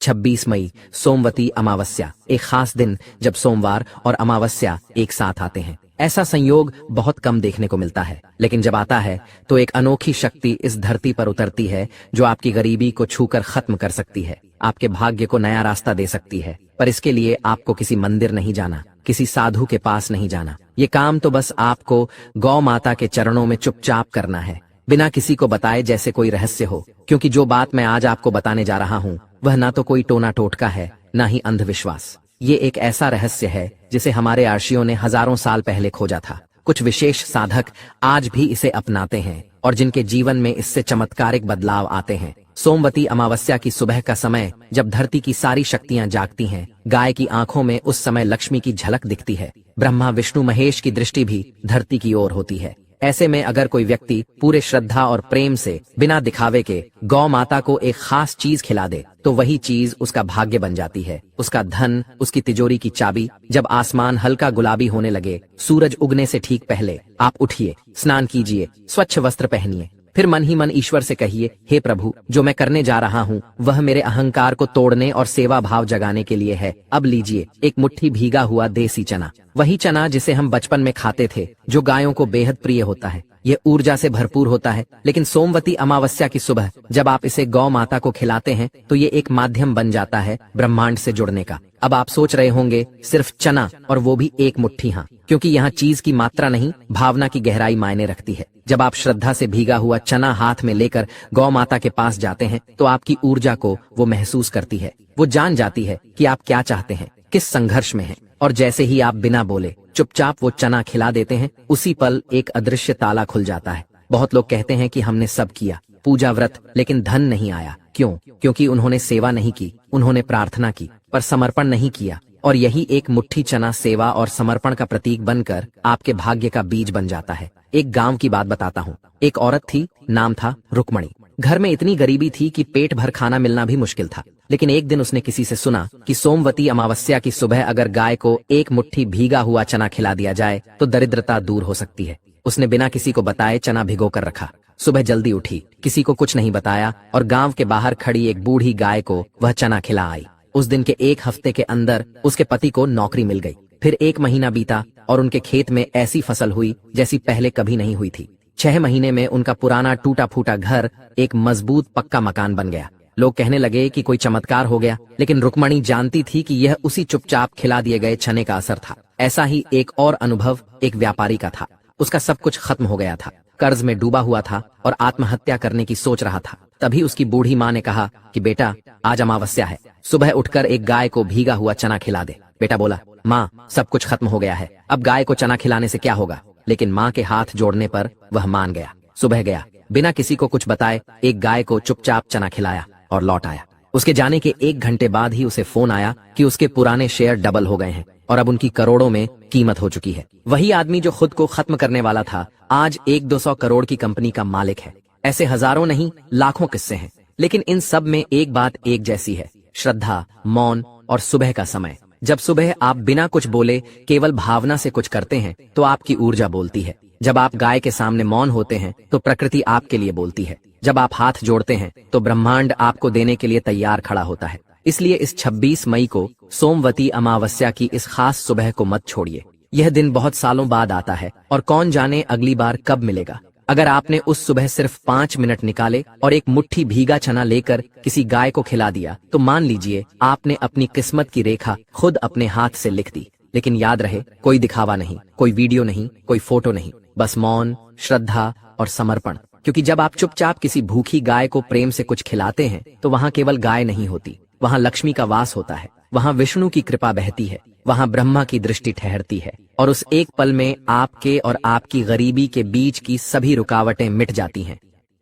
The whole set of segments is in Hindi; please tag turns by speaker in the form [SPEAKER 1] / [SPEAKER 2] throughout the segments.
[SPEAKER 1] 26 मई सोमवती अमावस्या, एक खास दिन जब सोमवार और अमावस्या एक साथ आते हैं। ऐसा संयोग बहुत कम देखने को मिलता है, लेकिन जब आता है तो एक अनोखी शक्ति इस धरती पर उतरती है जो आपकी गरीबी को छूकर खत्म कर सकती है, आपके भाग्य को नया रास्ता दे सकती है। पर इसके लिए आपको किसी मंदिर नहीं जाना, किसी साधु के पास नहीं जाना। ये काम तो बस आपको गौ माता के चरणों में चुपचाप करना है, बिना किसी को बताए, जैसे कोई रहस्य हो। क्योंकि जो बात मैं आज आपको बताने जा रहा हूँ वह ना तो कोई टोना टोटका है, ना ही अंधविश्वास। ये एक ऐसा रहस्य है जिसे हमारे आर्षियों ने हजारों साल पहले खोजा था। कुछ विशेष साधक आज भी इसे अपनाते हैं और जिनके जीवन में इससे चमत्कारिक बदलाव आते हैं। सोमवती अमावस्या की सुबह का समय, जब धरती की सारी शक्तियां जागती हैं, गाय की आंखों में उस समय लक्ष्मी की झलक दिखती है। ब्रह्मा विष्णु महेश की दृष्टि भी धरती की ओर होती है। ऐसे में अगर कोई व्यक्ति पूरे श्रद्धा और प्रेम से बिना दिखावे के गौ माता को एक खास चीज खिला दे तो वही चीज उसका भाग्य बन जाती है, उसका धन, उसकी तिजोरी की चाबी। जब आसमान हल्का गुलाबी होने लगे, सूरज उगने से ठीक पहले, आप उठिए, स्नान कीजिए, स्वच्छ वस्त्र पहनिए, फिर मन ही मन ईश्वर से कहिए, हे प्रभु, जो मैं करने जा रहा हूँ वह मेरे अहंकार को तोड़ने और सेवा भाव जगाने के लिए है। अब लीजिए एक मुट्ठी भीगा हुआ देसी चना, वही चना जिसे हम बचपन में खाते थे, जो गायों को बेहद प्रिय होता है। यह ऊर्जा से भरपूर होता है, लेकिन सोमवती अमावस्या की सुबह जब आप इसे गौ माता को खिलाते हैं तो ये एक माध्यम बन जाता है ब्रह्मांड से जुड़ने का। अब आप सोच रहे होंगे, सिर्फ चना, और वो भी एक मुट्ठी? हाँ, क्योंकि यहाँ चीज की मात्रा नहीं, भावना की गहराई मायने रखती है। जब आप श्रद्धा से भीगा हुआ चना हाथ में लेकर गौ माता के पास जाते हैं तो आपकी ऊर्जा को वो महसूस करती है। वो जान जाती है कि आप क्या चाहते हैं, किस संघर्ष में हैं, और जैसे ही आप बिना बोले चुपचाप वो चना खिला देते हैं, उसी पल एक अदृश्य ताला खुल जाता है। बहुत लोग कहते हैं कि हमने सब किया, पूजा व्रत, लेकिन धन नहीं आया। क्यों? क्योंकि उन्होंने सेवा नहीं की, उन्होंने प्रार्थना की, पर समर्पण नहीं किया। और यही एक मुट्ठी चना सेवा और समर्पण का प्रतीक बनकर आपके भाग्य का बीज बन जाता है। एक गांव की बात बताता हूँ। एक औरत थी, नाम था रुक्मणी। घर में इतनी गरीबी थी कि पेट भर खाना मिलना भी मुश्किल था। लेकिन एक दिन उसने किसी से सुना कि सोमवती अमावस्या की सुबह अगर गाय को एक मुट्ठी भीगा हुआ चना खिला दिया जाए तो दरिद्रता दूर हो सकती है। उसने बिना किसी को बताए चना भिगो कर रखा। सुबह जल्दी उठी, किसी को कुछ नहीं बताया, और गांव के बाहर खड़ी एक बूढ़ी गाय को वह चना खिला आई। उस दिन के एक हफ्ते के अंदर उसके पति को नौकरी मिल गई। फिर 1 महीना बीता और उनके खेत में ऐसी फसल हुई जैसी पहले कभी नहीं हुई थी। 6 महीने में उनका पुराना टूटा फूटा घर एक मजबूत पक्का मकान बन गया। लोग कहने लगे कि कोई चमत्कार हो गया, लेकिन रुक्मणी जानती थी कि यह उसी चुपचाप खिला दिए गए चने का असर था। ऐसा ही एक और अनुभव एक व्यापारी का था। उसका सब कुछ खत्म हो गया था, कर्ज में डूबा हुआ था और आत्महत्या करने की सोच रहा था। तभी उसकी बूढ़ी माँ ने कहा कि बेटा, आज अमावस्या है, सुबह उठकर एक गाय को भीगा हुआ चना खिला दे। बेटा बोला, माँ, सब कुछ खत्म हो गया है, अब गाय को चना खिलाने से क्या होगा? लेकिन माँ के हाथ जोड़ने पर वह मान गया। सुबह गया, बिना किसी को कुछ बताए एक गाय को चुपचाप चना खिलाया और लौट आया। उसके जाने के 1 घंटे बाद ही उसे फोन आया कि उसके पुराने शेयर डबल हो गए हैं और अब उनकी करोड़ों में कीमत हो चुकी है। वही आदमी जो खुद को खत्म करने वाला था, आज 100-200 करोड़ की कंपनी का मालिक है। ऐसे हजारों नहीं, लाखों किस्से हैं, लेकिन इन सब में एक बात एक जैसी है, श्रद्धा, मौन और सुबह का समय। जब सुबह आप बिना कुछ बोले केवल भावना से कुछ करते हैं तो आपकी ऊर्जा बोलती है। जब आप गाय के सामने मौन होते हैं तो प्रकृति आपके लिए बोलती है। जब आप हाथ जोड़ते हैं तो ब्रह्मांड आपको देने के लिए तैयार खड़ा होता है। इसलिए इस 26 मई को, सोमवती अमावस्या की इस खास सुबह को मत छोड़िए। यह दिन बहुत सालों बाद आता है और कौन जाने अगली बार कब मिलेगा। अगर आपने उस सुबह सिर्फ 5 मिनट निकाले और एक मुट्ठी भीगा चना लेकर किसी गाय को खिला दिया तो मान लीजिए आपने अपनी किस्मत की रेखा खुद अपने हाथ से लिख दी। लेकिन याद रहे, कोई दिखावा नहीं, कोई वीडियो नहीं, कोई फोटो नहीं, बस मौन, श्रद्धा और समर्पण। क्योंकि जब आप चुपचाप किसी भूखी गाय को प्रेम से कुछ खिलाते हैं तो वहाँ केवल गाय नहीं होती, वहाँ लक्ष्मी का वास होता है, वहाँ विष्णु की कृपा बहती है, वहाँ ब्रह्मा की दृष्टि ठहरती है, और उस एक पल में आपके और आपकी गरीबी के बीच की सभी रुकावटें मिट जाती हैं।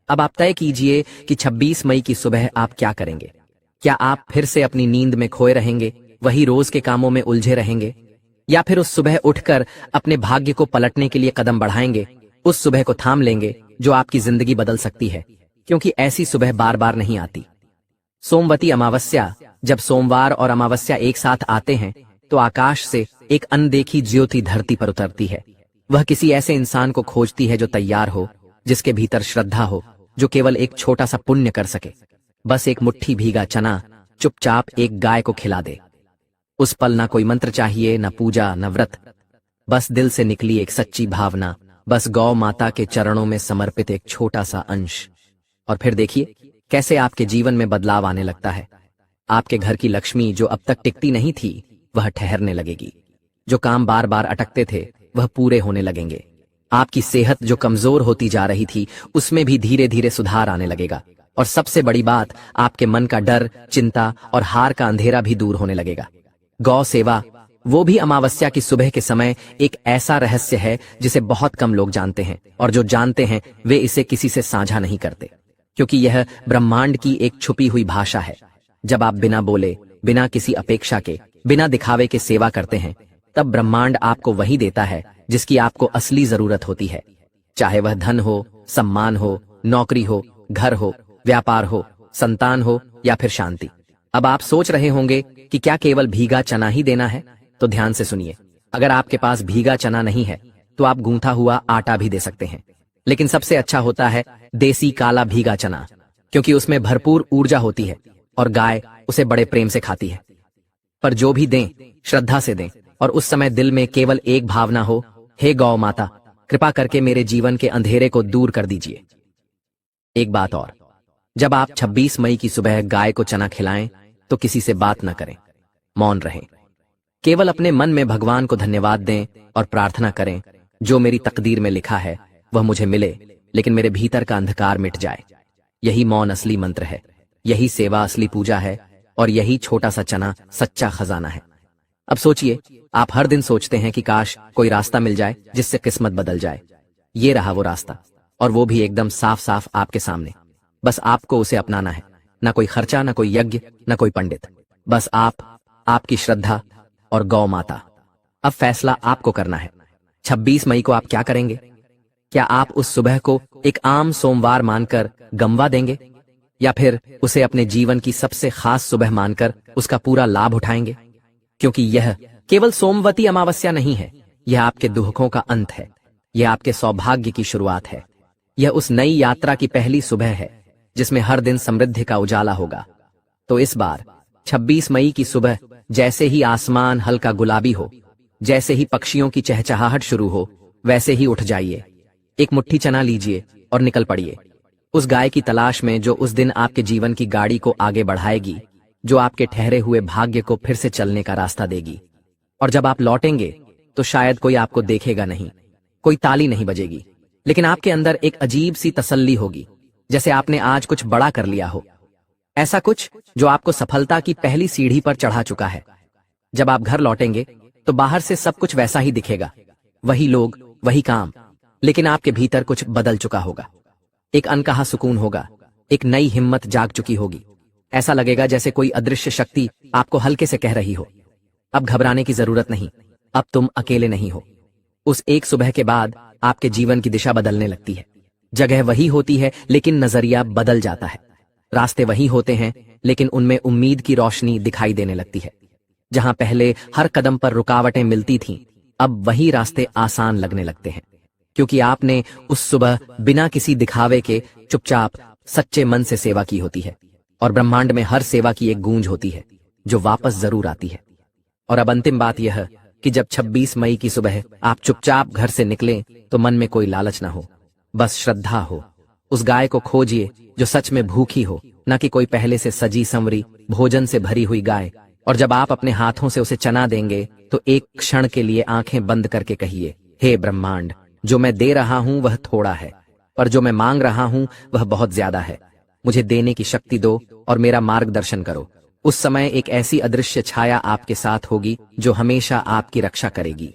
[SPEAKER 1] अब आप तय कीजिए कि 26 मई की सुबह आप क्या करेंगे। क्या आप फिर से अपनी नींद में खोए रहेंगे, वही रोज के कामों में उलझे रहेंगे, या फिर उस सुबह उठकर अपने भाग्य को पलटने के लिए कदम बढ़ाएंगे, उस सुबह को थाम लेंगे जो आपकी जिंदगी बदल सकती है? क्योंकि ऐसी सुबह बार बार नहीं आती। सोमवती अमावस्या, जब सोमवार और अमावस्या एक साथ आते हैं तो आकाश से एक अनदेखी ज्योति धरती पर उतरती है। वह किसी ऐसे इंसान को खोजती है जो तैयार हो, जिसके भीतर श्रद्धा हो, जो केवल एक छोटा सा पुण्य कर सके। बस एक मुट्ठी भीगा चना, चुपचाप एक गाय को खिला दे। उस पल ना कोई मंत्र चाहिए, न पूजा, न व्रत, बस दिल से निकली एक सच्ची भावना, बस गौ माता के चरणों में समर्पित एक छोटा सा अंश। और फिर देखिए कैसे आपके जीवन में बदलाव आने लगता है। आपके घर की लक्ष्मी जो अब तक टिकती नहीं थी, वह ठहरने लगेगी। जो काम बार बार अटकते थे, वह पूरे होने लगेंगे। आपकी सेहत जो कमजोर होती जा रही थी, उसमें भी धीरे धीरे सुधार आने लगेगा। और सबसे बड़ी बात, आपके मन का डर, चिंता और हार का अंधेरा भी दूर होने लगेगा। गौ सेवा, वो भी अमावस्या की सुबह के समय, एक ऐसा रहस्य है जिसे बहुत कम लोग जानते हैं, और जो जानते हैं वे इसे किसी से साझा नहीं करते, क्योंकि यह ब्रह्मांड की एक छुपी हुई भाषा है। जब आप बिना बोले, बिना किसी अपेक्षा के, बिना दिखावे के सेवा करते हैं, तब ब्रह्मांड आपको वही देता है जिसकी आपको असली जरूरत होती है। चाहे वह धन हो, सम्मान हो, नौकरी हो, घर हो, व्यापार हो, संतान हो या फिर शांति। अब आप सोच रहे होंगे कि क्या केवल भीगा चना ही देना है? तो ध्यान से सुनिए। अगर आपके पास भीगा चना नहीं है तो आप गूंथा हुआ आटा भी दे सकते हैं, लेकिन सबसे अच्छा होता है देसी काला भीगा चना, क्योंकि उसमें भरपूर ऊर्जा होती है और गाय उसे बड़े प्रेम से खाती है। पर जो भी दें, श्रद्धा से दें, और उस समय दिल में केवल एक भावना हो, हे गौ माता, कृपा करके मेरे जीवन के अंधेरे को दूर कर दीजिए। एक बात और, जब आप 26 मई की सुबह गाय को चना खिलाएं तो किसी से बात न करें, मौन रहें। केवल अपने मन में भगवान को धन्यवाद दें और प्रार्थना करें, जो मेरी तकदीर में लिखा है वह मुझे मिले, लेकिन मेरे भीतर का अंधकार मिट जाए। यही मौन असली मंत्र है, यही सेवा असली पूजा है, और यही छोटा सा चना सच्चा खजाना है। अब सोचिए, आप हर दिन सोचते हैं कि काश कोई रास्ता मिल जाए जिससे किस्मत बदल जाए। ये रहा वो रास्ता, और वो भी एकदम साफ साफ आपके सामने। बस आपको उसे अपनाना है। ना कोई खर्चा, ना कोई यज्ञ, ना कोई पंडित, बस आप, आपकी श्रद्धा और गौ माता। अब फैसला आपको करना है। 26 मई को आप क्या करेंगे? क्या आप उस सुबह को एक आम सोमवार मानकर गमवा देंगे, या फिर उसे अपने जीवन की सबसे खास सुबह मानकर उसका पूरा लाभ उठाएंगे? क्योंकि यह केवल सोमवती अमावस्या नहीं है, यह आपके दुखों का अंत है, यह आपके सौभाग्य की शुरुआत है। यह उस नई यात्रा की पहली सुबह है जिसमें हर दिन समृद्धि का उजाला होगा। तो इस बार 26 मई की सुबह जैसे ही आसमान हल्का गुलाबी हो, जैसे ही पक्षियों की चहचहाहट शुरू हो, वैसे ही उठ जाइए, एक मुट्ठी चना लीजिए और निकल पड़िए उस गाय की तलाश में जो उस दिन आपके जीवन की गाड़ी को आगे बढ़ाएगी, जो आपके ठहरे हुए भाग्य को फिर से चलने का रास्ता देगी। और जब आप लौटेंगे तो शायद कोई आपको देखेगा नहीं, कोई ताली नहीं बजेगी, लेकिन आपके अंदर एक अजीब सी तसल्ली होगी, जैसे आपने आज कुछ बड़ा कर लिया हो, ऐसा कुछ जो आपको सफलता की पहली सीढ़ी पर चढ़ा चुका है। जब आप घर लौटेंगे तो बाहर से सब कुछ वैसा ही दिखेगा, वही लोग, वही काम, लेकिन आपके भीतर कुछ बदल चुका होगा। एक अनकहा सुकून होगा, एक नई हिम्मत जाग चुकी होगी। ऐसा लगेगा जैसे कोई अदृश्य शक्ति आपको हल्के से कह रही हो, अब घबराने की जरूरत नहीं, अब तुम अकेले नहीं हो। उस एक सुबह के बाद आपके जीवन की दिशा बदलने लगती है। जगह वही होती है लेकिन नजरिया बदल जाता है। रास्ते वही होते हैं लेकिन उनमें उम्मीद की रोशनी दिखाई देने लगती है। जहां पहले हर कदम पर रुकावटें मिलती थीं, अब वही रास्ते आसान लगने लगते हैं, क्योंकि आपने उस सुबह बिना किसी दिखावे के चुपचाप सच्चे मन से सेवा की होती है। और ब्रह्मांड में हर सेवा की एक गूंज होती है जो वापस जरूर आती है। और अब अंतिम बात यह कि जब 26 मई की सुबह आप चुपचाप घर से निकलें तो मन में कोई लालच ना हो, बस श्रद्धा हो। उस गाय को खोजिए जो सच में भूखी हो, न कि कोई पहले से सजी संवरी भोजन से भरी हुई गाय। और जब आप अपने हाथों से उसे चना देंगे तो एक क्षण के लिए आंखें बंद करके कहिए, हे ब्रह्मांड, जो मैं दे रहा हूं वह थोड़ा है, पर जो मैं मांग रहा हूं वह बहुत ज्यादा है। मुझे देने की शक्ति दो और मेरा मार्गदर्शन करो। उस समय एक ऐसी अदृश्य छाया आपके साथ होगी जो हमेशा आपकी रक्षा करेगी।